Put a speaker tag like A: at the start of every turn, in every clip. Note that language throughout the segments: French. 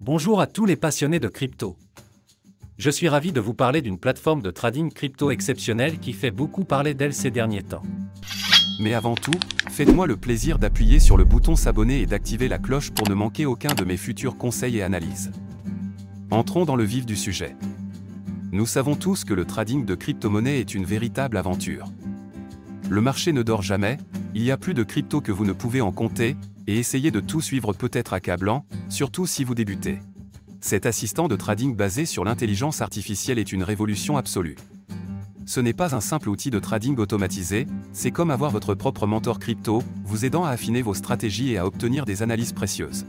A: Bonjour à tous les passionnés de crypto. Je suis ravi de vous parler d'une plateforme de trading crypto exceptionnelle qui fait beaucoup parler d'elle ces derniers temps.
B: Mais avant tout, faites-moi le plaisir d'appuyer sur le bouton s'abonner et d'activer la cloche pour ne manquer aucun de mes futurs conseils et analyses. Entrons dans le vif du sujet. Nous savons tous que le trading de crypto-monnaies est une véritable aventure. Le marché ne dort jamais, il y a plus de crypto que vous ne pouvez en compter, et essayer de tout suivre peut être accablant, surtout si vous débutez. Cet assistant de trading basé sur l'intelligence artificielle est une révolution absolue. Ce n'est pas un simple outil de trading automatisé, c'est comme avoir votre propre mentor crypto, vous aidant à affiner vos stratégies et à obtenir des analyses précieuses.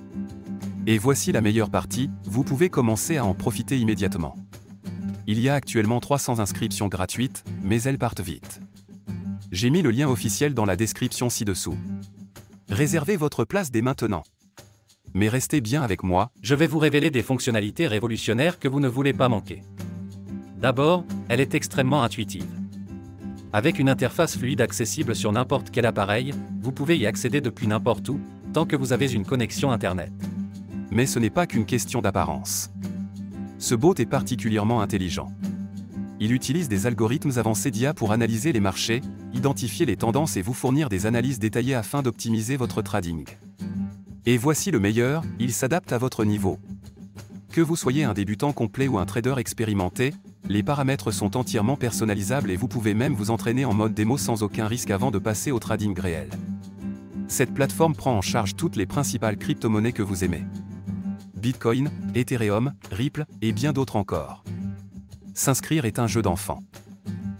B: Et voici la meilleure partie, vous pouvez commencer à en profiter immédiatement. Il y a actuellement 300 inscriptions gratuites, mais elles partent vite. J'ai mis le lien officiel dans la description ci-dessous. Réservez votre place dès maintenant. Mais restez bien avec moi,
A: Je vais vous révéler des fonctionnalités révolutionnaires que vous ne voulez pas manquer. D'abord, elle est extrêmement intuitive. Avec une interface fluide accessible sur n'importe quel appareil, vous pouvez y accéder depuis n'importe où, tant que vous avez une connexion Internet.
B: mais ce n'est pas qu'une question d'apparence. Ce bot est particulièrement intelligent. Il utilise des algorithmes avancés d'IA pour analyser les marchés, identifier les tendances et vous fournir des analyses détaillées afin d'optimiser votre trading. Et voici le meilleur, il s'adapte à votre niveau. Que vous soyez un débutant complet ou un trader expérimenté, les paramètres sont entièrement personnalisables et vous pouvez même vous entraîner en mode démo sans aucun risque avant de passer au trading réel. Cette plateforme prend en charge toutes les principales crypto-monnaies que vous aimez. Bitcoin, Ethereum, Ripple et bien d'autres encore. S'inscrire est un jeu d'enfant.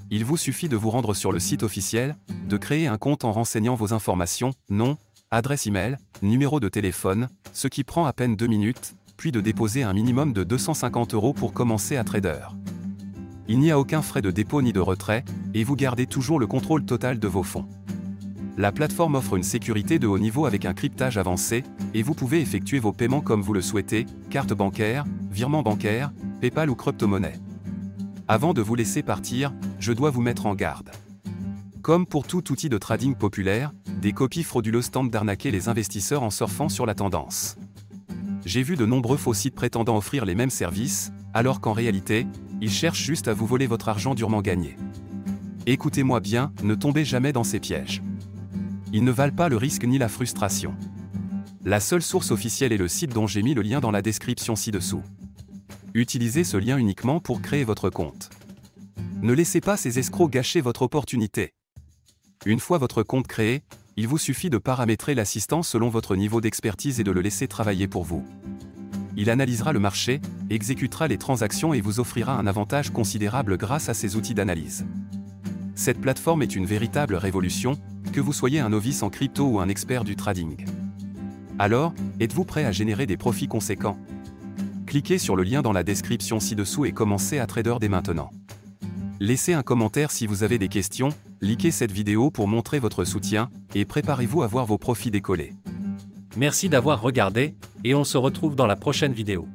B: Il vous suffit de vous rendre sur le site officiel, de créer un compte en renseignant vos informations, nom, adresse email, numéro de téléphone, ce qui prend à peine 2 minutes, puis de déposer un minimum de 250 € pour commencer à trader. Il n'y a aucun frais de dépôt ni de retrait, et vous gardez toujours le contrôle total de vos fonds. La plateforme offre une sécurité de haut niveau avec un cryptage avancé, et vous pouvez effectuer vos paiements comme vous le souhaitez, carte bancaire, virement bancaire, PayPal ou crypto-monnaie. Avant de vous laisser partir, je dois vous mettre en garde. Comme pour tout outil de trading populaire, des copies frauduleuses tentent d'arnaquer les investisseurs en surfant sur la tendance. J'ai vu de nombreux faux sites prétendant offrir les mêmes services, alors qu'en réalité, ils cherchent juste à vous voler votre argent durement gagné. Écoutez-moi bien, ne tombez jamais dans ces pièges. Ils ne valent pas le risque ni la frustration. La seule source officielle est le site dont j'ai mis le lien dans la description ci-dessous. Utilisez ce lien uniquement pour créer votre compte. Ne laissez pas ces escrocs gâcher votre opportunité. Une fois votre compte créé, il vous suffit de paramétrer l'assistant selon votre niveau d'expertise et de le laisser travailler pour vous. Il analysera le marché, exécutera les transactions et vous offrira un avantage considérable grâce à ces outils d'analyse. Cette plateforme est une véritable révolution, que vous soyez un novice en crypto ou un expert du trading. Alors, êtes-vous prêt à générer des profits conséquents? Cliquez sur le lien dans la description ci-dessous et commencez à trader dès maintenant. Laissez un commentaire si vous avez des questions, likez cette vidéo pour montrer votre soutien, et préparez-vous à voir vos profits décoller.
A: Merci d'avoir regardé, et on se retrouve dans la prochaine vidéo.